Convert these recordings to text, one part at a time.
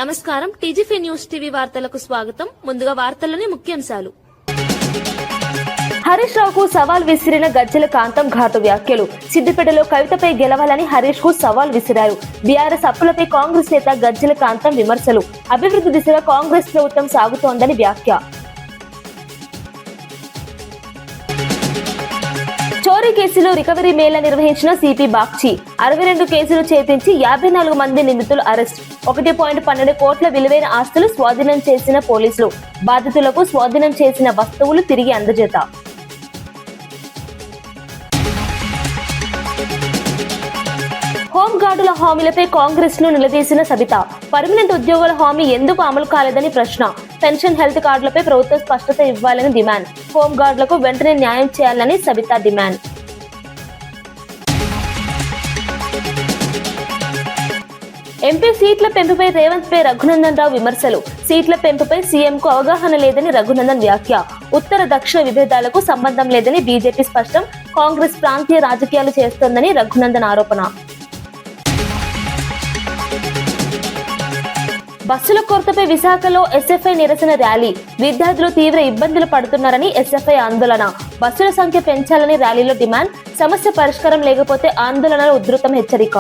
నమస్కారం. TGP news TV వార్తలకు స్వాగతం. ముందుగా వార్తల్లోని ముఖ్యాంశాలు. హరీష్ రావుకు సవాల్ విసిరిన గజ్జల కాంతం ఘాటు వ్యాఖ్యలు. సిద్దిపేటలో కవితపై గెలవాలని హరీష్ కు సవాల్ విసిరారు. బీఆర్ఎస్ అప్పులపై కాంగ్రెస్ నేత గజ్జల కాంతం విమర్శలు. అభివృద్ధి దిశగా కాంగ్రెస్ ప్రభుత్వం సాగుతోందని వ్యాఖ్య. చోరీ కేసులో రికవరీ మేళా నిర్వహించిన సిపి బాగ్చి. 62 కేసులు ఛేదించి 54 మంది నిందితులు అరెస్ట్. 1.12 కోట్ల విలువైన ఆస్తులు స్వాధీనం చేసిన పోలీసులు. బాధితులకు స్వాధీనం చేసిన వస్తువులు తిరిగి అందజేత. హోంగార్డుల హామీలపై కాంగ్రెస్ ను నిలదీసిన సబిత. పర్మనెంట్ ఉద్యోగుల హామీ ఎందుకు అమలు కాలేదని ప్రశ్న. పెన్షన్, హెల్త్ కార్డులపై ప్రభుత్వం స్పష్టత ఇవ్వాలని డిమాండ్. హోంగార్డులకు వెంటనే న్యాయం చేయాలని సబిత డిమాండ్. ఎంపీ సీట్ల పెంపుపై రేవంత్ పై రఘునందన్ రావు విమర్శలు. సీట్ల పెంపుపై సీఎంకు అవగాహన లేదని రఘునందన్ వ్యాఖ్య. ఉత్తర దక్షిణ విభేదాలకు సంబంధం లేదని బీజేపీ స్పష్టం. కాంగ్రెస్ ప్రాంతీయ రాజకీయాలు చేస్తోందని రఘునందన్ ఆరోపణ. బస్సుల కొరతపై విశాఖలో ఎస్ఎఫ్ఐ నిరసన ర్యాలీ. విద్యార్థులు తీవ్ర ఇబ్బందులు పడుతున్నారని ఎస్ఎఫ్ఐ ఆందోళన. బస్సుల సంఖ్య పెంచాలని ర్యాలీలో డిమాండ్. సమస్య పరిష్కారం లేకపోతే ఆందోళనలు ఉధృతం హెచ్చరిక.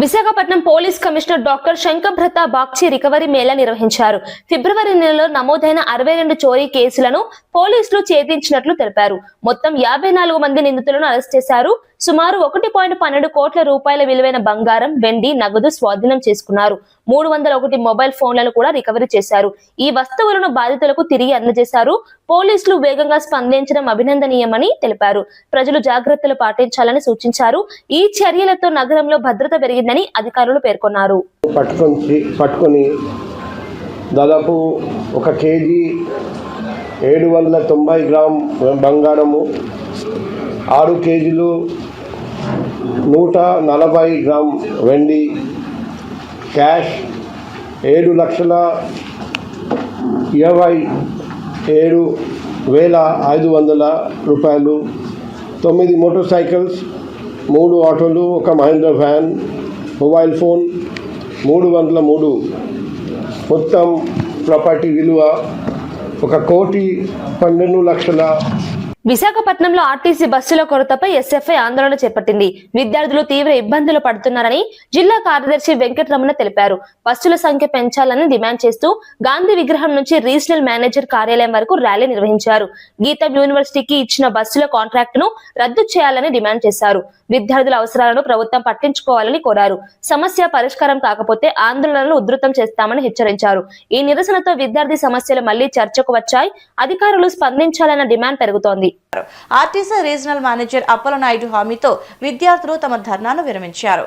Visakhapatnam police commissioner doctor Shankhabrata Bagchi recovery Mela నిర్వహించారు. ఫిబ్రవరి నెలలో నమోదైన 62 చోరీ కేసులను పోలీసులు ఛేదించినట్లు తెలిపారు. మొత్తం 54 మంది నిందితులను అరెస్ట్ చేశారు. సుమారు 1.12 కోట్ల రూపాయల విలువైన బంగారం, వెండి, నగదు స్వాధీనం చేసుకున్నారు. 301 మొబైల్ ఫోన్లను కూడా రికవరీ చేశారు. ఈ వస్తువులను బాధితులకు తిరిగి అందజేశారు. పోలీసులు వేగంగా స్పందించడం అభినందనీయమని తెలిపారు. ప్రజలు జాగ్రత్తలు పాటించాలని సూచించారు. ఈ చర్యలతో నగరంలో భద్రత పెరిగిందని అధికారులు పేర్కొన్నారు. పట్టుకొని దాదాపు 1 కేజీ 790 గ్రామ్ బంగారము, 6 కేజీలు 140 గ్రామ్ వెండి, క్యాష్ 7,27,500 రూపాయలు, 9 మోటార్ సైకిల్స్, 3 ఆటోలు, 1 మహీంద్రా వ్యాన్, మొబైల్ ఫోన్ 303. మొత్తం ప్రాపర్టీ విలువ 1,12,00,000. విశాఖపట్నంలో ఆర్టీసీ బస్సుల కొరతపై ఎస్ఎఫ్ఐ ఆందోళన చేపట్టింది. విద్యార్థులు తీవ్ర ఇబ్బందులు పడుతున్నారని జిల్లా కార్యదర్శి వెంకటరమణ తెలిపారు. బస్సుల సంఖ్య పెంచాలని డిమాండ్ చేస్తూ గాంధీ విగ్రహం నుంచి రీజనల్ మేనేజర్ కార్యాలయం వరకు ర్యాలీ నిర్వహించారు. గీతం యూనివర్సిటీకి ఇచ్చిన బస్సుల కాంట్రాక్ట్ ను రద్దు చేయాలని డిమాండ్ చేశారు. విద్యార్థుల అవసరాలను ప్రభుత్వం పట్టించుకోవాలని కోరారు. సమస్య పరిష్కారం కాకపోతే ఆందోళనలు ఉధృతం చేస్తామని హెచ్చరించారు. ఈ నిరసనతో విద్యార్థి సమస్యలు మళ్లీ చర్చకు వచ్చాయి. అధికారులు స్పందించాలన్న డిమాండ్ పెరుగుతోంది. ఆర్టీసీ రీజనల్ మేనేజర్ అప్పలనాయుడు హామీతో విద్యార్థులు తమ ధర్నాను విరమించారు.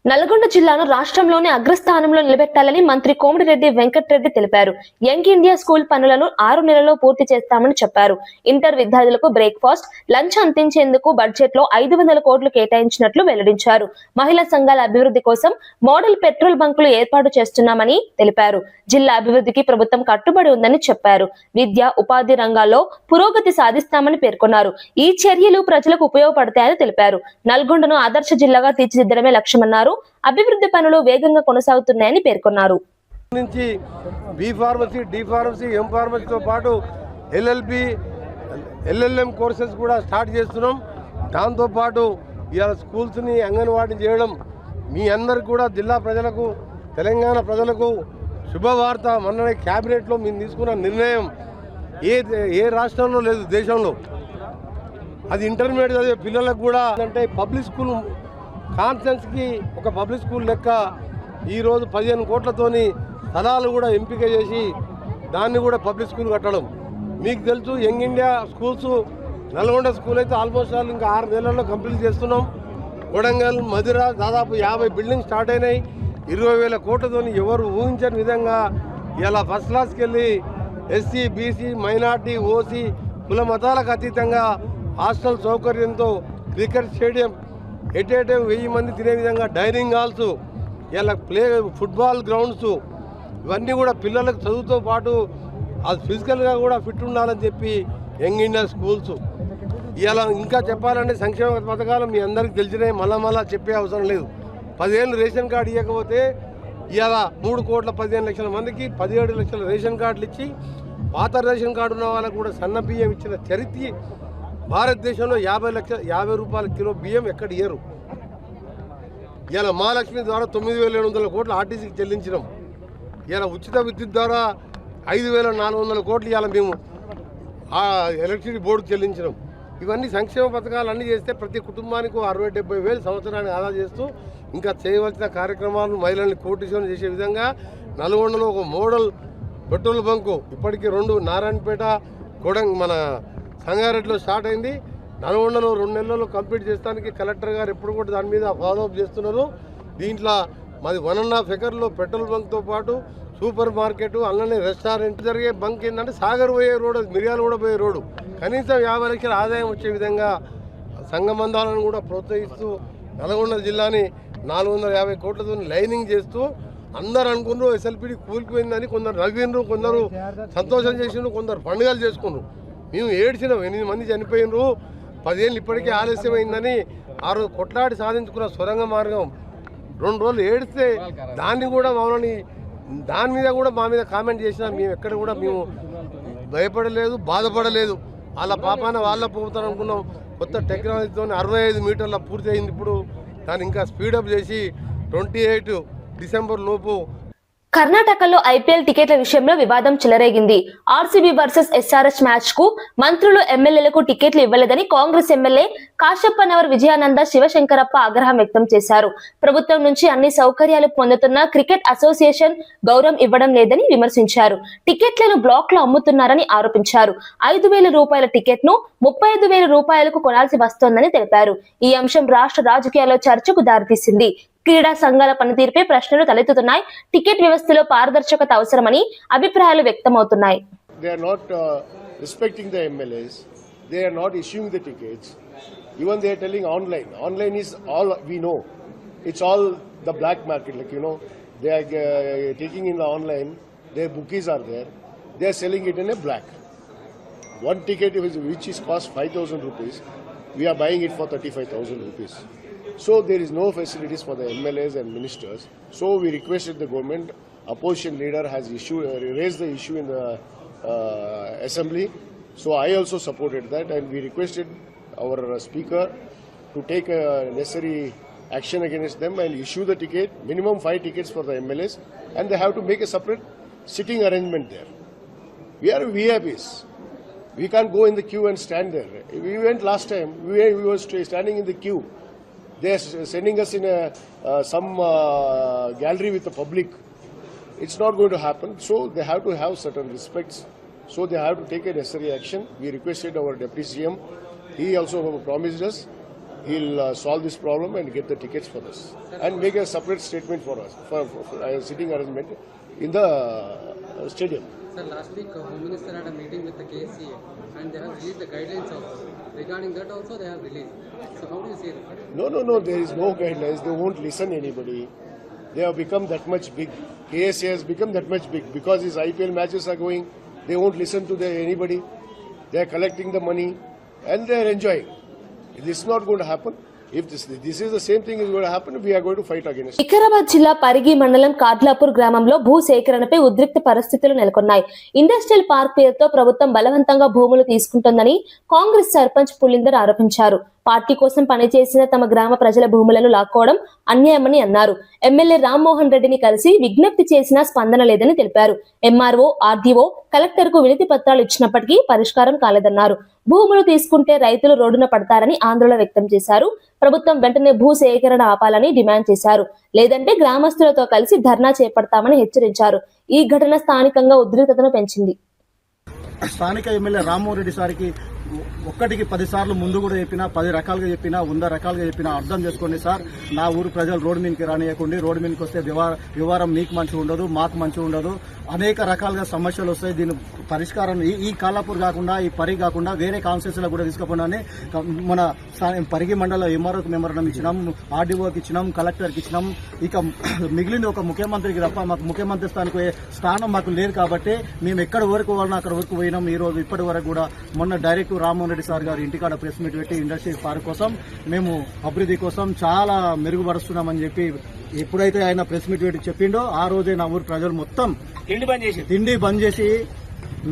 నల్గొండ జిల్లాను రాష్ట్రంలోనే అగ్రస్థానంలో నిలబెట్టాలని మంత్రి కోమటిరెడ్డి వెంకటరెడ్డి తెలిపారు. యంగ్ ఇండియా స్కూల్ పనులను 6 నెలల్లో పూర్తి చేస్తామని చెప్పారు. ఇంటర్ విద్యార్థులకు బ్రేక్ఫాస్ట్, లంచ్ అందించేందుకు బడ్జెట్ లో 500 కోట్లు కేటాయించినట్లు వెల్లడించారు. మహిళా సంఘాల అభివృద్ధి కోసం మోడల్ పెట్రోల్ బంకులు ఏర్పాటు చేస్తున్నామని తెలిపారు. జిల్లా అభివృద్ధికి ప్రభుత్వం కట్టుబడి ఉందని చెప్పారు. విద్య, ఉపాధి రంగాల్లో పురోగతి సాధిస్తామని పేర్కొన్నారు. ఈ చర్యలు ప్రజలకు ఉపయోగపడతాయని తెలిపారు. నల్గొండను ఆదర్శ జిల్లాగా తీర్చిదిద్దడమే లక్ష్యమన్నారు. అభివృద్ధి పనులు వేగంగా కొనసాగుతున్నాయని పేర్కొన్నారు. బి ఫార్మసీ, డి ఫార్మసీ, ఎం ఫార్మసీతో పాటు ఎల్ఎల్బి, ఎల్ఎల్ఎం కోర్సెస్ కూడా స్టార్ట్ చేస్తున్నాం. దాంతోపాటు ఇవాళ స్కూల్స్ని అంగన్వాడీ చేయడం మీ అందరికి కూడా జిల్లా ప్రజలకు, తెలంగాణ ప్రజలకు శుభవార్త. మొన్న క్యాబినెట్లో మేము తీసుకున్న నిర్ణయం ఏ రాష్ట్రంలో లేదు దేశంలో. అది ఇంటర్మీడియట్ చదివే పిల్లలకు కూడా అంటే పబ్లిక్ స్కూల్ కాన్ఫరెన్స్కి ఒక పబ్లిక్ స్కూల్ లెక్క ఈరోజు 15 కోట్లతోని స్థలాలు కూడా ఎంపిక చేసి దాన్ని కూడా పబ్లిక్ స్కూల్ కట్టడం. మీకు తెలుసు young India schools Nalgonda school అయితే ఆల్మోస్ట్ ఇంకా 6 నెలల్లో కంప్లీట్ చేస్తున్నాం. కొడంగల్, మధుర దాదాపు 50 బిల్డింగ్ స్టార్ట్ అయినాయి. 20,000 కోట్లతోని ఎవరు ఊహించని విధంగా ఇలా ఫస్ట్ క్లాస్కి వెళ్ళి ఎస్సీ, బీసీ, మైనార్టీ, ఓసీ కుల మతాలకు అతీతంగా హాస్టల్ సౌకర్యంతో cricket stadium at a time 1000 మంది తినే విధంగా డైనింగ్ హాల్స్ ఇలా ఫుట్బాల్ గ్రౌండ్స్ ఇవన్నీ కూడా పిల్లలకు చదువుతో పాటు అది ఫిజికల్గా కూడా ఫిట్ ఉండాలని చెప్పి యంగ్ ఇండియా స్కూల్స్ ఇలా ఇంకా చెప్పాలంటే సంక్షేమ పథకాలు మీ అందరికీ తెలిసినాయి, మళ్ళా చెప్పే అవసరం లేదు. 10 ఏళ్ళు రేషన్ కార్డు ఇవ్వకపోతే ఇలా 3,15,00,000 మందికి 17 లక్షల రేషన్ కార్డులు ఇచ్చి పాత రేషన్ కార్డు ఉన్న వాళ్ళకు కూడా సన్న బియ్యం ఇచ్చిన చరిత్ర భారతదేశంలో 50 రూపాయల కిలో బియ్యం ఎక్కడ ఇయ్యరు. ఇలా మహాలక్ష్మి ద్వారా 9,700 కోట్లు ఆర్టీసీకి చెల్లించినాం. ఇలా ఉచిత విద్యుత్ ద్వారా 5,400 కోట్లు ఇలా మేము ఆ ఎలక్ట్రిసిటీ బోర్డుకు చెల్లించినాం. ఇవన్నీ సంక్షేమ పథకాలు అన్నీ చేస్తే ప్రతి కుటుంబానికి 60-70 వేలు సంవత్సరానికి ఆదా చేస్తూ ఇంకా చేయవలసిన కార్యక్రమాలు మహిళల్ని కోటీశ్వరం చేసే విధంగా నల్గొండలో ఒక మోడల్ పెట్రోల్ బంకు ఇప్పటికీ 2 నారాయణపేట మన సంగారెడ్డిలో స్టార్ట్ అయింది. నల్గొండలో 2 నెలల్లో కంప్లీట్ చేస్తానికి కలెక్టర్ గారు ఎప్పుడు కూడా దాని మీద ఫాలోఅప్ చేస్తున్నారు. దీంట్లో మాది 1.5 ఎకర్లో పెట్రోల్ బంక్తో పాటు సూపర్ మార్కెట్ అలానే రెస్టారెంట్ జరిగే బంక్ ఏంటంటే సాగర్ పోయే రోడ్డు, మిర్యాల కూడా పోయే రోడ్డు, కనీసం 50 లక్షల ఆదాయం వచ్చే విధంగా సంఘబంధాలను కూడా ప్రోత్సహిస్తూ నల్గొండ జిల్లాని 450 కోట్లతో లైనింగ్ చేస్తూ అందరు అనుకున్నారు ఎస్ఎల్పిడి కూలిపోయిందని, కొందరు నవ్విండ్రు, కొందరు సంతోషం చేసిండ్రు, కొందరు పండుగలు చేసుకున్నారు. మేము ఏడ్చినాం, 8 మంది చనిపోయినరు, 10 ఏళ్ళు ఇప్పటికే ఆలస్యమైందని ఆ రోజు కొట్లాడి సాధించుకున్న సొరంగ మార్గం 2 రోజులు ఏడిస్తే దాన్ని కూడా మమ్మల్ని దాని మీద కూడా మా మీద కామెంట్ చేసినా మేము ఎక్కడ కూడా మేము భయపడలేదు, బాధపడలేదు. వాళ్ళ పాపాన వాళ్ళ పోతారు అనుకున్నాం. కొత్త టెక్నాలజీతో 65 మీటర్ల పూర్తి అయింది. ఇప్పుడు దాన్ని ఇంకా స్పీడప్ చేసి 28 డిసెంబర్ లోపు. కర్ణాటకలో ఐపీఎల్ టికెట్ల విషయంలో వివాదం చెలరేగింది. ఆర్సీబీ వర్సెస్ ఎస్ఆర్హెచ్ మ్యాచ్ కు మంత్రులు ఎమ్మెల్యేలకు టికెట్లు ఇవ్వలేదని కాంగ్రెస్ ఎమ్మెల్యే కాశప్పనవర్ విజయానంద శివశంకరప్ప ఆగ్రహం వ్యక్తం చేశారు. ప్రభుత్వం నుంచి అన్ని సౌకర్యాలు పొందుతున్న క్రికెట్ అసోసియేషన్ గౌరవం ఇవ్వడం లేదని విమర్శించారు. టికెట్లను బ్లాక్ లో అమ్ముతున్నారని ఆరోపించారు. 5,000 రూపాయల టికెట్ ను 35,000 రూపాయలకు కొనాల్సి వస్తోందని తెలిపారు. ఈ అంశం రాష్ట్ర రాజకీయాల్లో చర్చకు దారితీసింది. క్రీడా సంఘాల పనితీరుపై ప్రశ్నలు తలెత్తుతున్నాయి. టికెట్ వ్యవస్థలో పారదర్శకత అవసరమని అభిప్రాయాలు వ్యక్తమవుతున్నాయి. They are not respecting the MLAs. They are not issuing the tickets. Even they are telling online. Online is all we know. It's all the black market. Like they are taking in the online. Their bookies are there. They are selling it in a black. One ticket which is cost 5,000 rupees. We are buying it for 35,000 rupees. So there is no facilities for the MLAs and ministers. So we requested the government. Opposition leader has raised the issue in the assembly. So I also supported that, and we requested our speaker to take necessary action against them and issue the ticket, minimum 5 tickets for the MLAs, and they have to make a separate sitting arrangement there. We are VIPs. We can't go in the queue and stand there. We went last time. We were standing in the queue. They are sending us in some gallery with the public. It's not going to happen. So they have to have certain respects. So they have to take a necessary action. We requested our Deputy CM. He also promised us he'll solve this problem and get the tickets for us and make a separate statement for us for a sitting arrangement in the stadium. Sir, last week Home Minister had a meeting with the KCA and they have released the guidelines also. Regarding that also they have released. So how do you see that? No. There is no guidelines. They won't listen anybody. They have become that much big. KSA has become that much big because his IPL matches are going. They won't listen to anybody. They are collecting the money and they are enjoying. This is not going to happen. If this is the same thing is going to happen, we are going to fight against it. Vikarabad జిల్లా పరిగి మండలం కాద్లాపూర్ గ్రామంలో భూ సేకరణపై ఉద్రిక్త పరిస్థితులు నెలకొన్నాయి. Industrial park పేరుతో ప్రభుత్వం బలవంతంగా భూములు తీసుకుంటోందని కాంగ్రెస్ సర్పంచ్ పులిందర్ ఆరోపించారు. పార్టీ కోసం పనిచేసిన తమ గ్రామ ప్రజల భూములను లాక్కోవడం అన్యాయమని అన్నారు. ఎమ్మెల్యే రామ్మోహన్ రెడ్డిని కలిసి విజ్ఞప్తి చేసినా స్పందన లేదని తెలిపారు. ఎంఆర్ఓ, ఆర్డీఓ, కలెక్టర్ కు వినతి పత్రాలు ఇచ్చినప్పటికీ పరిష్కారం కాలేదన్నారు. భూములు తీసుకుంటే రైతులు రోడ్డున పడతారని ఆందోళన వ్యక్తం చేశారు. ప్రభుత్వం వెంటనే భూ సేకరణ ఆపాలని డిమాండ్ చేశారు. లేదంటే గ్రామస్తులతో కలిసి ధర్నా చేపడతామని హెచ్చరించారు. ఈ ఘటన స్థానికంగా ఉద్రిక్తతను పెంచింది. స్థానిక ఎమ్మెల్యే రామ్మోహన్ రెడ్డి సార్కి ఒక్కటికి 10 సార్లు ముందు కూడా చెప్పినా, 10 రకాలుగా చెప్పినా, 100 రకాలుగా చెప్పినా అర్థం చేసుకోండి సార్. నా ఊరు ప్రజలు రోడ్డు మీదకి రానియకండి. రోడ్డు మీదకి వస్తే వ్యవహారం మీకు మంచిగా ఉండదు, మాకు మంచిగా ఉండదు. అనేక రకాలుగా సమస్యలు వస్తాయి. దీని పరిష్కారం ఈ కాలాపూర్ కాకుండా, ఈ పరి కాకుండా వేరే కాన్స్టిట్యూన్సీలో కూడా తీసుకుపోయినా మన పరిగి మండల ఎంఆర్ఓకి మెమోరాండం ఇచ్చినాం, ఆర్డీఓకి ఇచ్చినాం, కలెక్టర్కి ఇచ్చినాం. ఇక మిగిలింది ఒక ముఖ్యమంత్రికి తప్ప మాకు ముఖ్యమంత్రి స్థానం మాకు లేదు కాబట్టి మేము ఎక్కడ వరకు వాళ్ళని అక్కడ వరకు పోయినాం. ఈ రోజు ఇప్పటి వరకు కూడా మొన్న డైరెక్ట్ రామ్మోహన్ రెడ్డి సార్ గారు ఇంటికాడ ప్రెస్ మీట్ పెట్టి ఇండస్ట్రీ పార్క్ కోసం మేము అభివృద్ధి కోసం చాలా మెరుగుపరుస్తున్నామని చెప్పి ఎప్పుడైతే ఆయన ప్రెస్ మీట్ పెట్టి చెప్పిండో ఆ రోజే నా ఊరు ప్రజలు మొత్తం తిండి బంద్ చేసి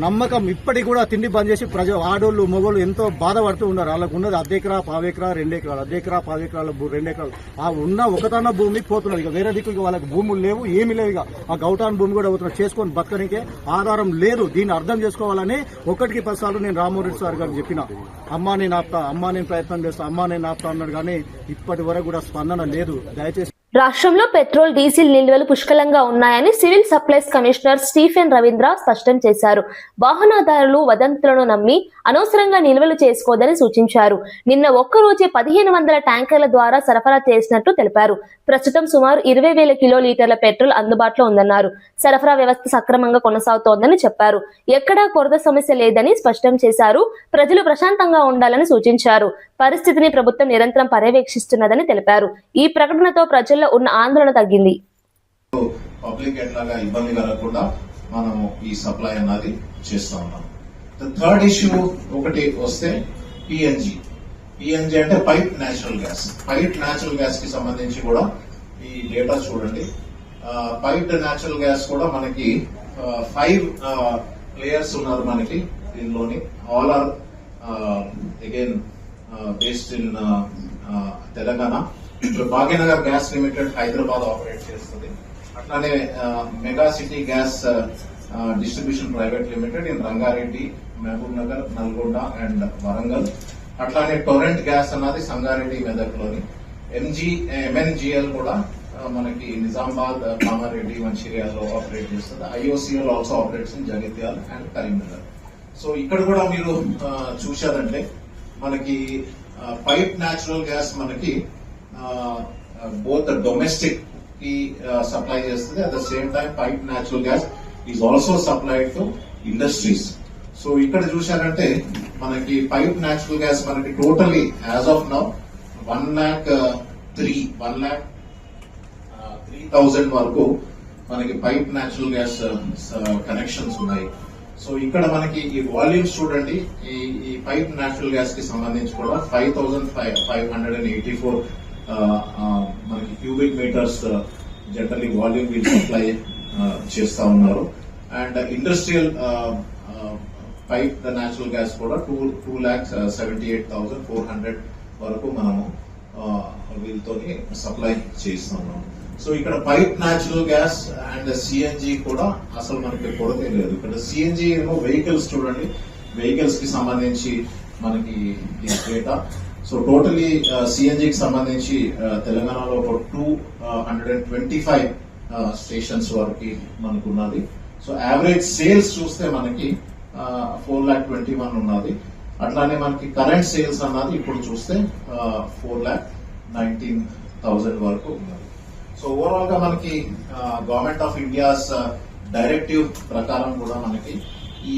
నమ్మకం ఇప్పటికి కూడా తిండి బంద్ చేసి ఆడోళ్ళు మొగోళ్ళు ఎంతో బాధపడుతూ ఉన్నారు. వాళ్ళకు ఉన్నది 1/2 ఎకరా 1/2 ఎకరా 2 ఎకరాలు 1/2 ఎకరా 10 ఎకరాలు 2 ఎకరాలు ఆ ఉన్న ఒకటన్న భూమి పోతున్నారు. ఇక వేరే దిక్కు వాళ్ళకి భూములు లేవు, ఏమీ లేవు. ఇక ఆ గౌటాన్ భూమి కూడా అవుతున్నారు. చేసుకొని బతకనికే ఆధారం లేదు. దీన్ని అర్థం చేసుకోవాలని 1కి 10 సార్లు నేను రామ్మోహన్ రెడ్డి సార్ గారికి చెప్పిన, అమ్మా నేను ఆపుతా, అమ్మా నేను ప్రయత్నం చేస్తా, అమ్మా నేను ఆపుతా అన్నాడు. కానీ ఇప్పటి వరకు కూడా స్పందన లేదు. దయచేసి రాష్ట్రంలో పెట్రోల్, డీజిల్ నిల్వలు పుష్కలంగా ఉన్నాయని civil supplies commissioner Stephen Ravindra స్పష్టం చేశారు. వాహనదారులు వదంతులను నమ్మి అనవసరంగా నిల్వలు చేసుకోవద్దని సూచించారు. నిన్న ఒక్కరోజే 1500 ట్యాంకర్ల ద్వారా సరఫరా చేసినట్టు తెలిపారు. ప్రస్తుతం సుమారు 20,000 కిలోలీటర్ల పెట్రోల్ అందుబాటులో ఉందన్నారు. సరఫరా వ్యవస్థ సక్రమంగా కొనసాగుతోందని చెప్పారు. ఎక్కడా కొరత సమస్య లేదని స్పష్టం చేశారు. ప్రజలు ప్రశాంతంగా ఉండాలని సూచించారు. పరిస్థితిని ప్రభుత్వం నిరంతరం పర్యవేక్షిస్తున్నదని తెలిపారు. ఈ ప్రకటనతో ప్రజల్లో ఉన్న ఆందోళన తగ్గింది. పబ్లిక్ ఎట్లాగా ఇబ్బంది కలగకుండా మనము ఈ సప్లై అన్నది చేస్తా ఉన్నాం. థర్డ్ ఇష్యూ ఒకటి వస్తే పిఎన్జి అంటే pipe natural gas. Pipe natural gas కి సంబంధించి కూడా ఈ డేటా చూడండి. పైప్ న్యాచురల్ గ్యాస్ కూడా మనకి 5 ప్లేయర్స్ ఉన్నారు మనకి దీనిలోని. All are again based in Telangana. ఇప్పుడు Bhagyanagar gas limited Hyderabad operate చేస్తుంది. అట్లానే mega city gas distribution private limited in Rangareddy, Mahabubnagar, Nalgonda and Warangal. అట్లానే టొరెంట్ గ్యాస్ అన్నది సంగారెడ్డి, మెదక్లోని. ఎంఎన్జిఎల్ కూడా మనకి నిజామాబాద్, కామారెడ్డి, మంచిర్యాలలో ఆపరేట్ చేస్తుంది. IOCL also operates in Jagtial and Karimnagar. So ఇక్కడ కూడా మీరు చూశారంటే మనకి పైప్ న్యాచురల్ గ్యాస్ మనకి బోత్ డొమెస్టిక్ కి సప్లై చేస్తుంది. At the same time pipe natural gas is also supplied to industries. So ఇక్కడ చూశారంటే మనకి పైప్ న్యాచురల్ గ్యాస్ మనకి టోటలీ యాజ్ ఆఫ్ నౌ 1,03,000 వరకు మనకి పైప్ న్యాచురల్ గ్యాస్ కనెక్షన్స్ ఉన్నాయి. సో ఇక్కడ మనకి ఈ వాల్యూమ్స్ చూడండి. ఈ పైప్ న్యాచురల్ గ్యాస్ కి సంబంధించి కూడా 5,584 మనకి క్యూబిక్ మీటర్స్ జనరల్లీ వాల్యూమ్ వీళ్ళు సప్లై చేస్తా ఉన్నారు. And industrial pipe natural gas కూడా 2,78,400 వరకు మనము వీళ్ళతోని సప్లై చేస్తున్నాం. సో ఇక్కడ pipe natural gas and CNG కూడా అసలు మనకి కొరత లేదు. ఇక్కడ సిఎన్జి ఏమో వెహికల్స్ చూడండి, వెహికల్స్ కి సంబంధించి మనకి డేటా. సో టోటలీ సిఎన్జికి సంబంధించి తెలంగాణలో ఒక 225 స్టేషన్స్ వరకు మనకు ఉన్నది. సో యావరేజ్ సేల్స్ చూస్తే మనకి 4,21,000 ఉన్నది. అట్లానే మనకి కరెంట్ సేల్స్ అన్నది ఇప్పుడు చూస్తే 4,19,000 వరకు ఉన్నది. సో ఓవరాల్ గా మనకి గవర్నమెంట్ ఆఫ్ ఇండియాస్ డైరెక్టివ్ ప్రకారం కూడా మనకి ఈ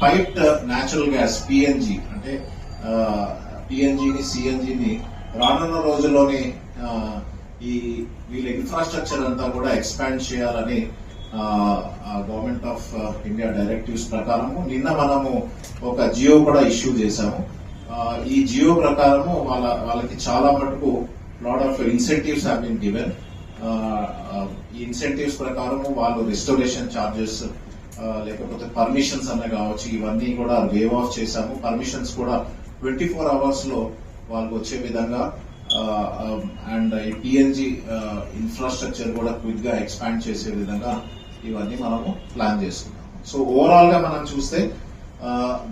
పైప్డ్ న్యాచురల్ గ్యాస్ పిఎన్జి అంటే పిఎన్జిని, సిఎన్జిని రానున్న రోజుల్లోని ఈ వీళ్ళ ఇన్ఫ్రాస్ట్రక్చర్ అంతా కూడా ఎక్స్పాండ్ చేయాలని గవర్నమెంట్ ఆఫ్ ఇండియా డైరెక్టివ్స్ ప్రకారము నిన్న మనము ఒక జియో కూడా ఇష్యూ చేశాము. ఈ జియో ప్రకారము వాళ్ళకి చాలా మటుకు lot of incentives have been given. ఈ ఇన్సెంటివ్స్ ప్రకారము వాళ్ళు రెస్టోరేషన్ ఛార్జెస్ లేకపోతే పర్మిషన్స్ అనే కావచ్చు, ఇవన్నీ కూడా వేవ్ ఆఫ్ చేశాము. పర్మిషన్స్ కూడా 24 hours లో వాళ్ళకి వచ్చే విధంగా అండ్ ఈ పిఎన్జి ఇన్ఫ్రాస్ట్రక్చర్ కూడా క్విక్ గా ఎక్స్పాండ్ చేసే విధంగా ఇవన్నీ మనము ప్లాన్ చేసుకున్నాము. సో ఓవరాల్ గా మనం చూస్తే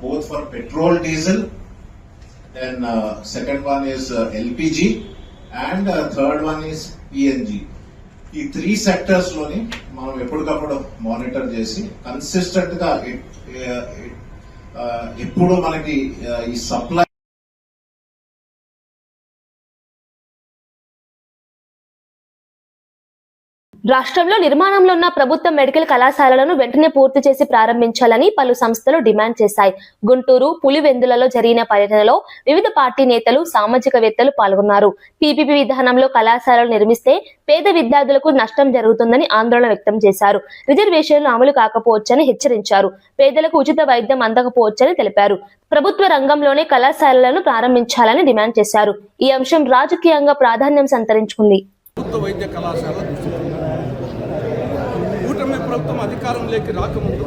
both for petrol, diesel, then second one is LPG and third one is PNG. ఈ 3 సెక్టర్స్ లోని మనం ఎప్పటికప్పుడు మానిటర్ చేసి కన్సిస్టెంట్ గా ఎప్పుడు మనకి ఈ సప్లై రాష్ట్రంలో నిర్మాణంలో ఉన్న ప్రభుత్వ మెడికల్ కళాశాలలను వెంటనే పూర్తి చేసి ప్రారంభించాలని పలు సంస్థలు డిమాండ్ చేశాయి. గుంటూరు, పులివెందులలో జరిగిన పర్యటనలో వివిధ పార్టీ నేతలు, సామాజికవేత్తలు పాల్గొన్నారు. పీపీపీ విధానంలో కళాశాలలు నిర్మిస్తే పేద విద్యార్థులకు నష్టం జరుగుతుందని ఆందోళన వ్యక్తం చేశారు. రిజర్వేషన్లు అమలు కాకపోవచ్చని హెచ్చరించారు. పేదలకు ఉచిత వైద్యం అందకపోవచ్చని తెలిపారు. ప్రభుత్వ రంగంలోనే కళాశాలలను ప్రారంభించాలని డిమాండ్ చేశారు. ఈ అంశం రాజకీయంగా ప్రాధాన్యం సంతరించుకుంది. ప్రభుత్వ వైద్య కళాశాల కూటమి ప్రభుత్వం అధికారంలోకి రాకముందు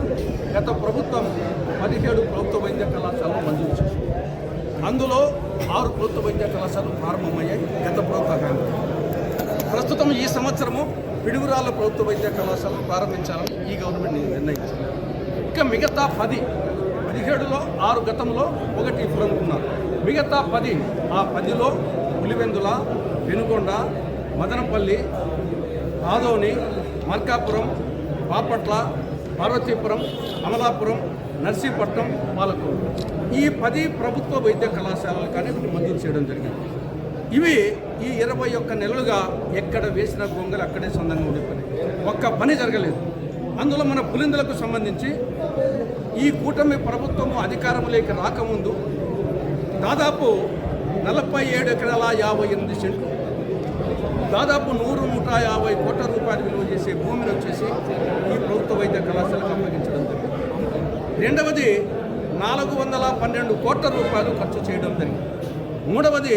గత ప్రభుత్వం 17 ప్రభుత్వ వైద్య కళాశాలను మంజూరు చేసింది. అందులో 6 ప్రభుత్వ వైద్య కళాశాలలు ప్రారంభమయ్యాయి గత ప్రభుత్వం. ప్రస్తుతం ఈ సంవత్సరము పిడుగురాళ్ళ ప్రభుత్వ వైద్య కళాశాలను ప్రారంభించాలని ఈ గవర్నమెంట్ నిర్ణయించింది. ఇక మిగతా 17లో 6 గతంలో 1 ఇప్పుడు అనుకున్నారు. మిగతా 10 ఆ 10లో పులివెందుల, వెనుకొండ, మదనపల్లి, ఆదోని, మార్కాపురం, బాపట్ల, పార్వతీపురం, అమలాపురం, నర్సీపట్నం, పాలకొల్లు ఈ 10 ప్రభుత్వ వైద్య కళాశాలలు కానీ మంజూరు చేయడం జరిగింది. ఇవి ఈ 21 నెలలుగా ఎక్కడ వేసిన గొంగలు అక్కడే సొంతంగా ఉండిపోయింది. ఒక్క పని జరగలేదు. అందులో మన పులిందులకు సంబంధించి ఈ కూటమి ప్రభుత్వము అధికారంలోకి రాకముందు దాదాపు 47 ఎకరాల 58 సెంట్లు, దాదాపు 100-150 కోట్ల రూపాయలు విలువ చేసే భూమిని వచ్చేసి ఈ ప్రభుత్వ వైద్య కళాశాలకు అప్పగించడం జరిగింది. రెండవది 412 కోట్ల రూపాయలు ఖర్చు చేయడం జరిగింది. మూడవది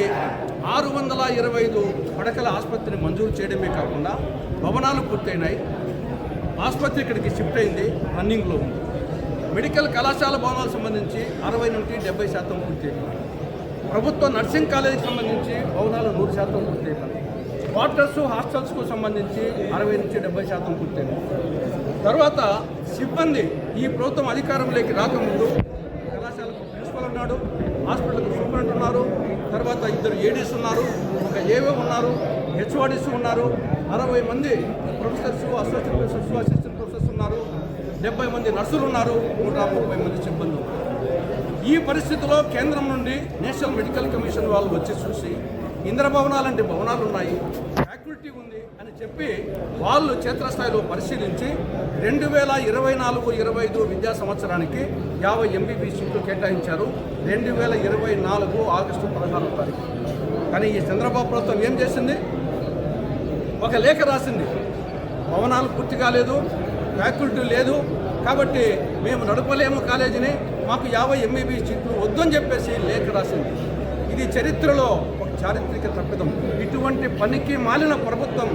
625 పడకల ఆసుపత్రిని మంజూరు చేయడమే కాకుండా భవనాలు పూర్తయినాయి. ఆసుపత్రి ఇక్కడికి షిఫ్ట్ అయింది, రన్నింగ్లో ఉంది. మెడికల్ కళాశాల భవనాలకు సంబంధించి 60 నుండి 70% పూర్తయినాయి. ప్రభుత్వ నర్సింగ్ కాలేజీకి సంబంధించి భవనాలు 100% పూర్తయినాయి. క్వార్టర్స్, హాస్టల్స్కు సంబంధించి 60 నుంచి 70% పూర్తయినాయి. తర్వాత సిబ్బంది ఈ ప్రభుత్వం అధికారంలోకి రాకముందు కళాశాలకు ప్రిన్సిపల్ ఉన్నాడు, హాస్పిటల్కు సూపరింటెండెంట్ ఉన్నారు, తర్వాత 2 ఏడీస్ ఉన్నారు, ఒక ఏవో ఉన్నారు, హెచ్ఓడీస్ ఉన్నారు, 60 మంది professors, associate professors, assistant professors ఉన్నారు, 70 మంది నర్సులు ఉన్నారు, 130 మంది సిబ్బంది ఉన్నారు. ఈ పరిస్థితిలో కేంద్రం నుండి నేషనల్ మెడికల్ కమిషన్ వాళ్ళు వచ్చి చూసి ఇంద్రభవనాలు అంటే భవనాలు ఉన్నాయి, ఫ్యాకల్టీ ఉంది అని చెప్పి వాళ్ళు క్షేత్రస్థాయిలో పరిశీలించి 2024-25 విద్యా సంవత్సరానికి 50 ఎంబీబీఎస్ సీట్లు కేటాయించారు. 2024 ఆగస్టు 16వ తారీఖు. కానీ ఈ చంద్రబాబు ప్రభుత్వం ఏం చేసింది? ఒక లేఖ రాసింది, భవనాలు పూర్తి కాలేదు, ఫ్యాకల్టీ లేదు, కాబట్టి మేము నడపలేము కాలేజీని, మాకు 50 ఎంబీబీఎస్ సీట్లు వద్దని చెప్పేసి లేఖ రాసింది. ఇది చరిత్రలో ఒక చారిత్రక తప్పిదం. ఇటువంటి పనికి మాలిన ప్రభుత్వం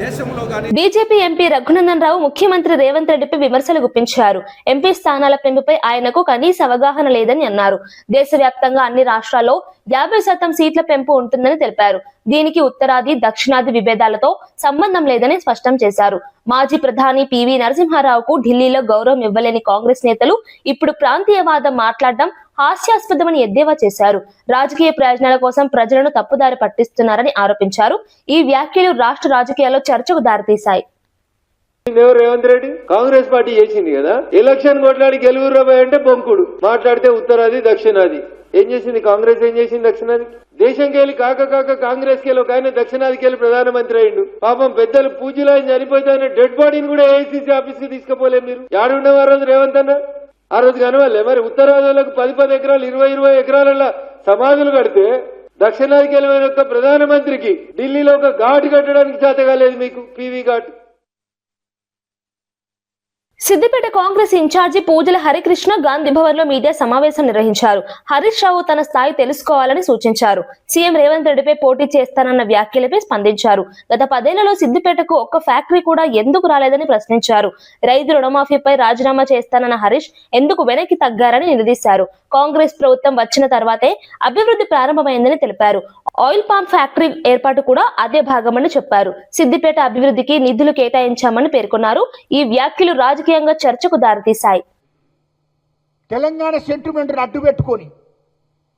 దేశంలో కానీ. బీజేపీ ఎంపీ రఘునందన్ రావు ముఖ్యమంత్రి రేవంత్ రెడ్డిపై విమర్శలు గుప్పించారు. ఎంపీ స్థానాల పెంపుపై ఆయనకు కనీస అవగాహన లేదని అన్నారు. దేశవ్యాప్తంగా అన్ని రాష్ట్రాల్లో 50% సీట్ల పెంపు ఉంటుందని తెలిపారు. దీనికి ఉత్తరాది, దక్షిణాది విభేదాలతో సంబంధం లేదని స్పష్టం చేశారు. మాజీ ప్రధాని పివి నరసింహారావుకు ఢిల్లీలో గౌరవం ఇవ్వలేని కాంగ్రెస్ నేతలు ఇప్పుడు ప్రాంతీయవాదం మాట్లాడడం హాస్యాస్పదమని ఎద్దేవా చేశారు. రాజకీయ ప్రయోజనాల కోసం ప్రజలను తప్పుదారి పట్టిస్తున్నారని ఆరోపించారు. ఈ వ్యాఖ్యలు రాష్ట్ర రాజకీయాల్లో చర్చకు దారితీశాయి. రేవంత్ రెడ్డి కాంగ్రెస్ పార్టీ చేసింది కదా, ఎలక్షన్ కొట్లాడి గెలుగురాబాయ్ అంటే బొంకుడు, మాట్లాడితే ఉత్తరాది దక్షిణాది. ఏం చేసింది కాంగ్రెస్? ఏం చేసింది దక్షిణాది? దేశంకి వెళ్ళి కాక కాంగ్రెస్ కి ఒక ఆయన దక్షిణాదికి వెళ్ళి ప్రధానమంత్రి అయిండు. పాపం పెద్దలు పూజలు ఆయన చనిపోతే ఆయన డెడ్ బాడీని కూడా ఏఐసీసీ ఆఫీస్ కి తీసుకుపోలే. మీరు యాడుండవు ఆ రోజు రేవంత్ అన్న? ఆ రోజు కనవాలే? మరి ఉత్తరాదిలకు 10 ఎకరాలు 20 ఎకరాల సమాధులు కడితే దక్షిణాదికి వెళ్ళిన యొక్క ప్రధానమంత్రికి ఢిల్లీలో ఒక ఘాటు కట్టడానికి చేత కాలేదు మీకు, పీవీ ఘాట్. సిద్దిపేట కాంగ్రెస్ ఇన్ఛార్జి పూజల హరికృష్ణ గాంధీ భవన్ లో మీడియా సమావేశం నిర్వహించారు. హరీష్ రావు తన స్థాయి తెలుసుకోవాలని సూచించారు. సీఎం రేవంత్ రెడ్డిపై పోటీ చేస్తానన్న వ్యాఖ్యలపై స్పందించారు. గత 10 ఏళ్లలో సిద్దిపేటకు ఒక్క ఫ్యాక్టరీ కూడా ఎందుకు రాలేదని ప్రశ్నించారు. రైతు రుణమాఫీపై రాజీనామా చేస్తానన్న హరీష్ ఎందుకు వెనక్కి తగ్గారని నిలదీశారు. కాంగ్రెస్ ప్రభుత్వం వచ్చిన తర్వాతే అభివృద్ధి ప్రారంభమైందని తెలిపారు. ఆయిల్ పామ్ ఫ్యాక్టరీ ఏర్పాటు కూడా అదే భాగమని చెప్పారు. సిద్దిపేట అభివృద్ధికి నిధులు కేటాయించామని పేర్కొన్నారు. ఈ వ్యాఖ్యలు రాజకీయంగా చర్చకు దారితీశాయి. తెలంగాణ సెంటిమెంట్ అడ్డు పెట్టుకొని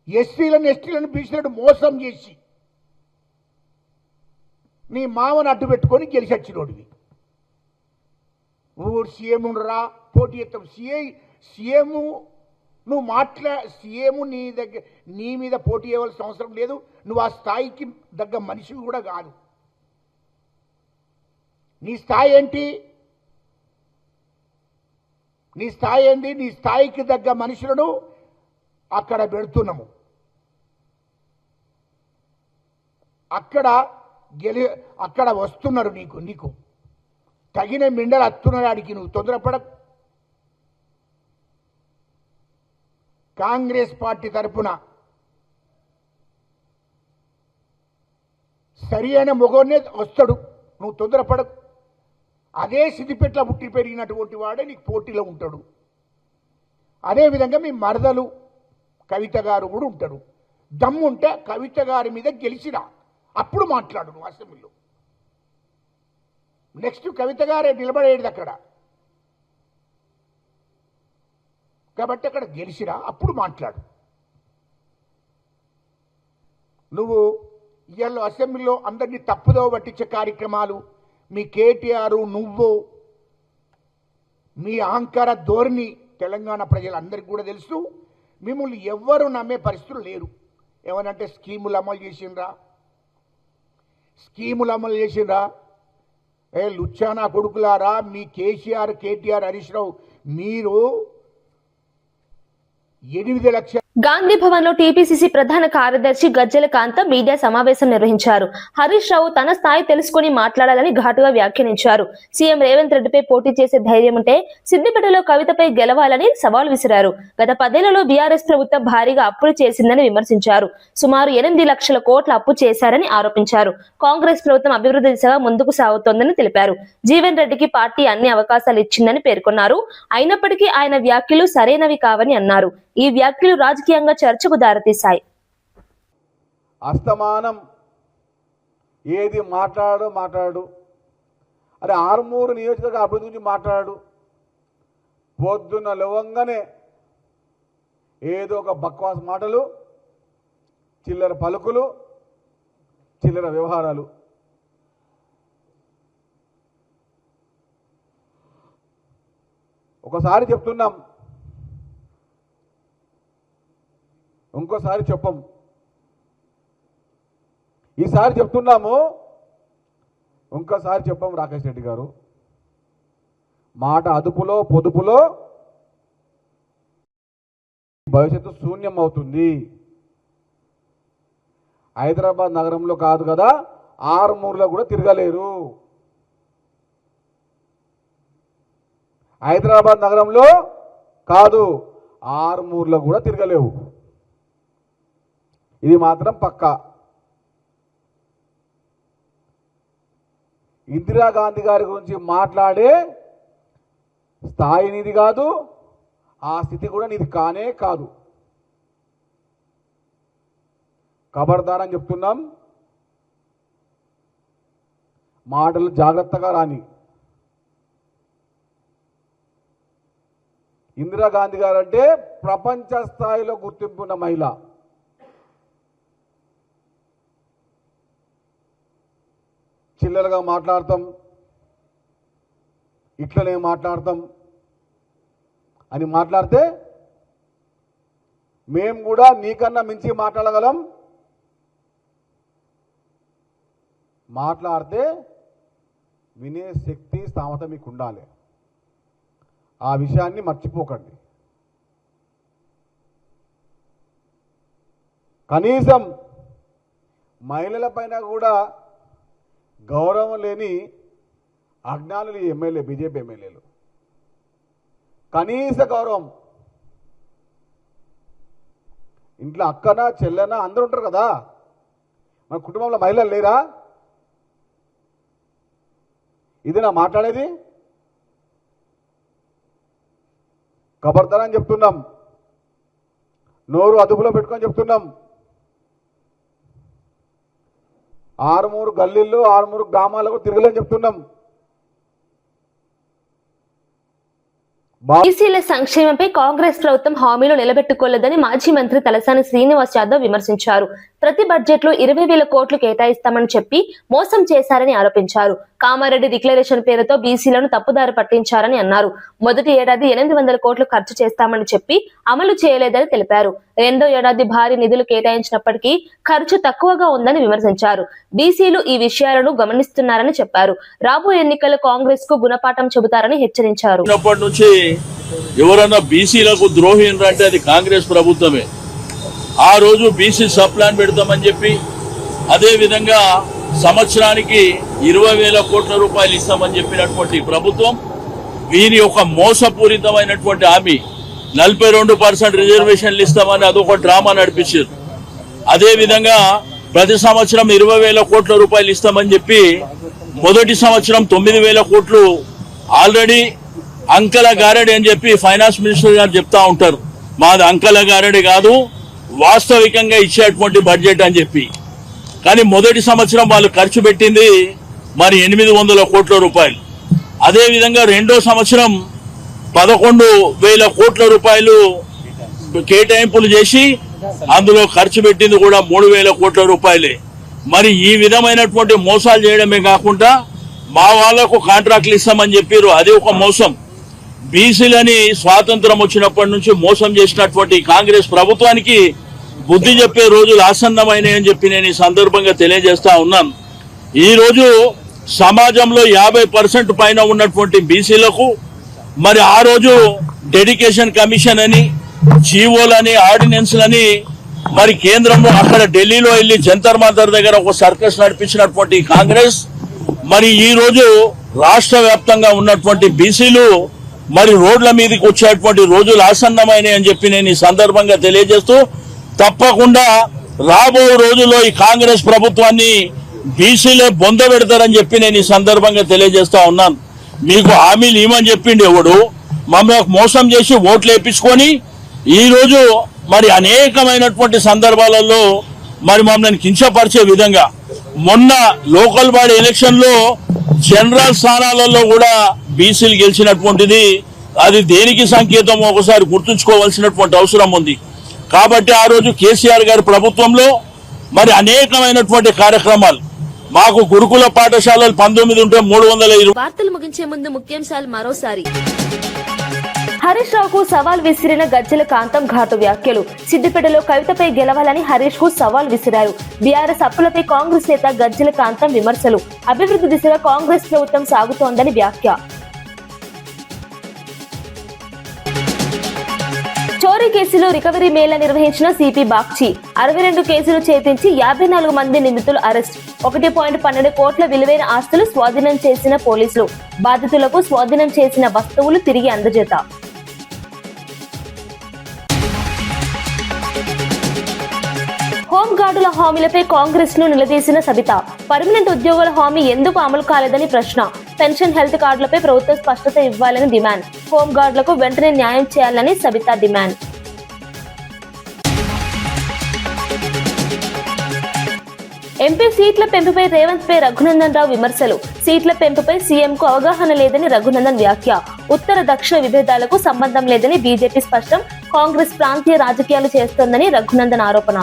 ఎస్టీలను బీసీలను మోసం చేసి నీ మామను అడ్డు పెట్టుకొని గెలిచొచ్చినోడివి. ఊరు సీఎం రా పోటీ చేస్తాం. సీఎం నువ్వు సీఎం నీ మీద పోటీ చేయవలసిన అవసరం లేదు. నువ్వు ఆ స్థాయికి దగ్గర మనిషి కూడా కాదు. నీ స్థాయి ఏంటి? నీ స్థాయి ఏంది? నీ స్థాయికి తగ్గ మనుషులను అక్కడ పెడుతున్నాము. అక్కడ వస్తున్నారు. నీకు తగిన మిండలు వస్తున్నారు. ఆడికి నువ్వు తొందరపడకు. కాంగ్రెస్ పార్టీ తరఫున సరి అయిన మొగోనే వస్తాడు. నువ్వు తొందరపడకు. అదే సిద్దిపేటలో పుట్టి పెరిగినటువంటి వాడే నీకు పోటీలో ఉంటాడు. అదేవిధంగా మీ మరదలు కవిత గారు కూడా ఉంటాడు. దమ్ముంటే కవిత గారి మీద గెలిచిరా, అప్పుడు మాట్లాడు నువ్వు అసెంబ్లీలో. నెక్స్ట్ కవిత గారే నిలబడేది అక్కడ. కాబట్టి అక్కడ గెలిచిరా, అప్పుడు మాట్లాడు. నువ్వు ఇవాళ అసెంబ్లీలో అందరినీ తప్పుదో పట్టించే కార్యక్రమాలు, మీ కేటీఆర్, నువ్వు, మీ అహంకార ధోరణి తెలంగాణ ప్రజలందరికీ కూడా తెలుసు. మిమ్మల్ని ఎవ్వరూ నమ్మే పరిస్థితులు లేరు. ఏమనంటే స్కీములు అమలు చేసిండ్రా. లుచ్చానా కొడుకులారా, మీ కేసీఆర్, కేటీఆర్, హరీష్ రావు మీరు 8 లక్షల గాంధీ భవన్ లో టీపీసీసీ ప్రధాన కార్యదర్శి గజ్జెల కాంత మీడియా సమావేశం నిర్వహించారు. హరీష్ రావు తన స్థాయి తెలుసుకుని మాట్లాడాలని ఘాటుగా వ్యాఖ్యానించారు. సీఎం రేవంత్ రెడ్డిపై పోటీ చేసే ధైర్యం ఉంటే సిద్దిపేటలో కవితపై గెలవాలని సవాల్ విసిరారు. గత 10 ఏళ్లలో బీఆర్ఎస్ ప్రభుత్వం భారీగా అప్పులు చేసిందని విమర్శించారు. సుమారు 8 లక్షల కోట్ల అప్పు చేశారని ఆరోపించారు. కాంగ్రెస్ ప్రభుత్వం అభివృద్ధి దిశగా ముందుకు సాగుతోందని తెలిపారు. జీవన్ రెడ్డికి పార్టీ అన్ని అవకాశాలు ఇచ్చిందని పేర్కొన్నారు. అయినప్పటికీ ఆయన వ్యాఖ్యలు సరైనవి కావని అన్నారు. ఈ వ్యాఖ్యలు రాజకీయంగా చర్చకు దారితీశాయి. అస్తమానం ఏది మాట్లాడు. అరే ఆర్మూరు నియోజకవర్గ అభివృద్ధి గురించి మాట్లాడు. పొద్దున్న లేవంగానే ఏదో ఒక బక్వాస్ మాటలు, చిల్లర పలుకులు, చిల్లర వ్యవహారాలు. ఒకసారి చెప్తున్నాం, ఇంకోసారి చెప్పం. ఈసారి చెప్తున్నాము, ఇంకోసారి చెప్పం. రాకేష్ రెడ్డి గారు మాట అదుపులో పొదుపులో భవిష్యత్తు శూన్యం అవుతుంది. హైదరాబాద్ నగరంలో కాదు కదా, ఆర్మూర్లో కూడా తిరగలేరు. హైదరాబాద్ నగరంలో కాదు, ఆర్మూర్లో కూడా తిరగలేవు. ఇది మాత్రం పక్కా. ఇందిరాగాంధీ గారి గురించి మాట్లాడే స్థాయి నీది కాదు, ఆ స్థితి కూడా నీది కానే కాదు. ఖబర్దారని చెప్తున్నాం. మాటలు జాగ్రత్తగా రాని. ఇందిరాగాంధీ గారు అంటే ప్రపంచ స్థాయిలో గుర్తింపు ఉన్న మహిళ. చిల్లరగా మాట్లాడతాం, ఇట్లనే మాట్లాడతాం అని మాట్లాడితే మేము కూడా నీకన్నా మించి మాట్లాడగలం. మాట్లాడితే వినే శక్తి, స్థామత మీకు ఉండాలి. ఆ విషయాన్ని మర్చిపోకండి. కనీసం మహిళల పైన కూడా గౌరవం లేని అజ్ఞానులు ఎమ్మెల్యే, బీజేపీ ఎమ్మెల్యేలు. కనీస గౌరవం. ఇంట్లో అక్కన చెల్లెన అందరూ ఉంటారు కదా, మన కుటుంబంలో మహిళలు లేరా? ఇది నా మాట్లాడేది. ఖబర్దారని చెప్తున్నాం. నోరు అదుపులో పెట్టుకొని చెప్తున్నాం. ఆరుమూరు గల్లీల్లో, ఆరుమూరు గ్రామాలకు తిరగలేని చెప్తున్నాం. బీసీల సంక్షేమంపై కాంగ్రెస్ ప్రభుత్వం హామీలు నిలబెట్టుకోలేదని మాజీ మంత్రి తలసాని శ్రీనివాస్ యాదవ్ విమర్శించారు. ప్రతి బడ్జెట్ లో 20,000 కోట్లు కేటాయిస్తామని చెప్పి మోసం చేశారని ఆరోపించారు. కామారెడ్డి డిక్లరేషన్ పేరుతో బీసీలను తప్పుదారి పట్టించారని అన్నారు. మొదటి ఏడాది 800 కోట్లు ఖర్చు చేస్తామని చెప్పి అమలు చేయలేదని తెలిపారు. రెండో ఏడాది భారీ నిధులు కేటాయించినప్పటికీ ఖర్చు తక్కువగా ఉందని విమర్శించారు. బీసీలు ఈ విషయాలను గమనిస్తున్నారని చెప్పారు. రాబోయే ఎన్నికల్లో కాంగ్రెస్ కు గుణపాఠం చెబుతారని హెచ్చరించారు. ఎవరన్నా బీసీలకు ద్రోహి అంటే అది కాంగ్రెస్ ప్రభుత్వమే. ఆ రోజు బీసీ సబ్ ప్లాన్ పెడతామని చెప్పి అదే విధంగా సంవత్సరానికి 20,000 కోట్ల రూపాయలు ఇస్తామని చెప్పినటువంటి ప్రభుత్వం వీరి ఒక మోసపూరితమైనటువంటి హామీ 42% రిజర్వేషన్లు ఇస్తామని అదొక డ్రామా నడిపించారు. అదే విధంగా ప్రతి సంవత్సరం 20,000 కోట్ల రూపాయలు ఇస్తామని చెప్పి మొదటి సంవత్సరం 9,000 కోట్లు ఆల్రెడీ అంకల గారడి అని చెప్పి ఫైనాన్స్ మినిస్టర్ గారు చెప్తా ఉంటారు. మాది అంకల గారడి కాదు, వాస్తవికంగా ఇచ్చేటువంటి బడ్జెట్ అని చెప్పి. కానీ మొదటి సంవత్సరం వాళ్ళు ఖర్చు పెట్టింది మరి 800 కోట్ల రూపాయలు. అదే విధంగా రెండో సంవత్సరం 11,000 కోట్ల రూపాయలు కేటాయింపులు చేసి అందులో ఖర్చు పెట్టింది కూడా 3,000 కోట్ల రూపాయలే. మరి ఈ విధమైనటువంటి మోసాలు చేయడమే కాకుండా మా వాళ్లకు కాంట్రాక్ట్లు ఇస్తామని చెప్పారు, అది ఒక మోసం. బీసీలని స్వాతంత్రం వచ్చినప్పటి నుంచి మోసం చేసినటువంటి కాంగ్రెస్ ప్రభుత్వానికి బుద్ధి చెప్పే రోజులు ఆసన్నమైనని చెప్పి నేను ఈ సందర్భంగా తెలియజేస్తా ఉన్నాను. ఈ రోజు సమాజంలో 50% పైన ఉన్నటువంటి బీసీలకు మరి ఆ రోజు డెడికేషన్ కమిషన్ అని, జీవోలని, ఆర్డినెన్స్లని మరి కేంద్రంలో అక్కడ ఢిల్లీలో వెళ్లి జంతర్ మంతర్ దగ్గర ఒక సర్కస్ నడిపించినటువంటి కాంగ్రెస్ మరి ఈ రోజు రాష్ట్ర వ్యాప్తంగా ఉన్నటువంటి బీసీలు మరి రోడ్ల మీదకి వచ్చేటువంటి రోజులు ఆసన్నమైనవి అని చెప్పి నేను ఈ సందర్భంగా తెలియజేస్తూ తప్పకుండా రాబో రోజుల్లో ఈ కాంగ్రెస్ ప్రభుత్వాన్ని బీసీలే బొంద పెడతారని చెప్పి నేను ఈ సందర్భంగా తెలియజేస్తా ఉన్నాను. మీకు హామీలు ఇవ్వమని చెప్పిండి ఎవడు, మమ్మల్ని మోసం చేసి ఓట్లు వేయించుకొని ఈ రోజు మరి అనేకమైనటువంటి సందర్భాలలో మరి మమ్మల్ని కించపరిచే విధంగా మొన్న లోకల్ బాడీ ఎలక్షన్ లో జనరల్ స్థానాలలో కూడా బీసీలు గెలిచినటువంటిది అది దేనికి సంకేతం ఒకసారి గుర్తుంచుకోవాల్సినటువంటి అవసరం ఉంది. కాబట్టి ఆ రోజు కేసీఆర్ గారి ప్రభుత్వంలో మరి అనేకమైనటువంటి కార్యక్రమాలు మాకు గురుకుల పాఠశాలలు 19 ఉంటే 320. వార్తలు ముగించే ముందు ముఖ్యాంశాలు మరోసారి. హరీష్ రావుకు సవాల్ విసిరిన గజ్జెల కాంతం ఘాటు వ్యాఖ్యలు. సిద్దిపేటలో కవితపై గెలవాలని హరీష్ కు సవాల్ విసిరారు. బీఆర్ఎస్ అప్పులపై కాంగ్రెస్ నేత గజ్జెల కాంతం విమర్శలు. అభివృద్ధి దిశగా కాంగ్రెస్ ప్రభుత్వం సాగుతోందని వ్యాఖ్య. చోరీ కేసులో రికవరీ మేళా నిర్వహించిన సిపి బాగ్చి. 62 కేసులు ఛేదించి 54 మంది నిందితులు అరెస్ట్. 1.12 కోట్ల విలువైన ఆస్తులు స్వాధీనం చేసిన పోలీసులు. బాధితులకు స్వాధీనం చేసిన వస్తువులు తిరిగి అందజేత. హోంగార్డుల హామీలపై కాంగ్రెస్ ను నిలదీసిన సబిత. పర్మనెంట్ ఉద్యోగుల హామీ ఎందుకు అమలు కాలేదని ప్రశ్న. పెన్షన్, హెల్త్ కార్డులపై ప్రభుత్వం స్పష్టత ఇవ్వాలని డిమాండ్. హోంగార్డులకు వెంటనే న్యాయం చేయాలని సబిత డిమాండ్. ఎంపీ సీట్ల పెంపుపై రేవంత్ పై రఘునందన్ రావు విమర్శలు. సీట్ల పెంపుపై సీఎంకు అవగాహన లేదని రఘునందన్ వ్యాఖ్య. ఉత్తర దక్షిణ విభేదాలకు సంబంధం లేదని బీజేపీ స్పష్టం. కాంగ్రెస్ ప్రాంతీయ రాజకీయాలు చేస్తోందని రఘునందన్ ఆరోపణ.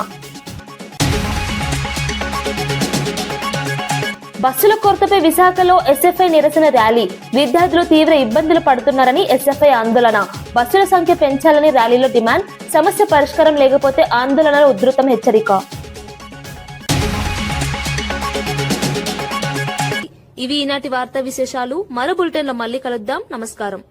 బస్సుల కొరతపై విశాఖలో ఎస్ఎఫ్ఐ నిరసన ర్యాలీ. విద్యార్థులు తీవ్ర ఇబ్బందులు పడుతున్నారని ఎస్ఎఫ్ఐ ఆందోళన. బస్సుల సంఖ్య పెంచాలని ర్యాలీలో డిమాండ్. సమస్య పరిష్కారం లేకపోతే ఆందోళనలు ఉధృతం హెచ్చరిక. ఇవి ఈనాటి వార్తా విశేషాలు. మరో బులెటిన్లో మళ్ళీ కలుద్దాం. నమస్కారం.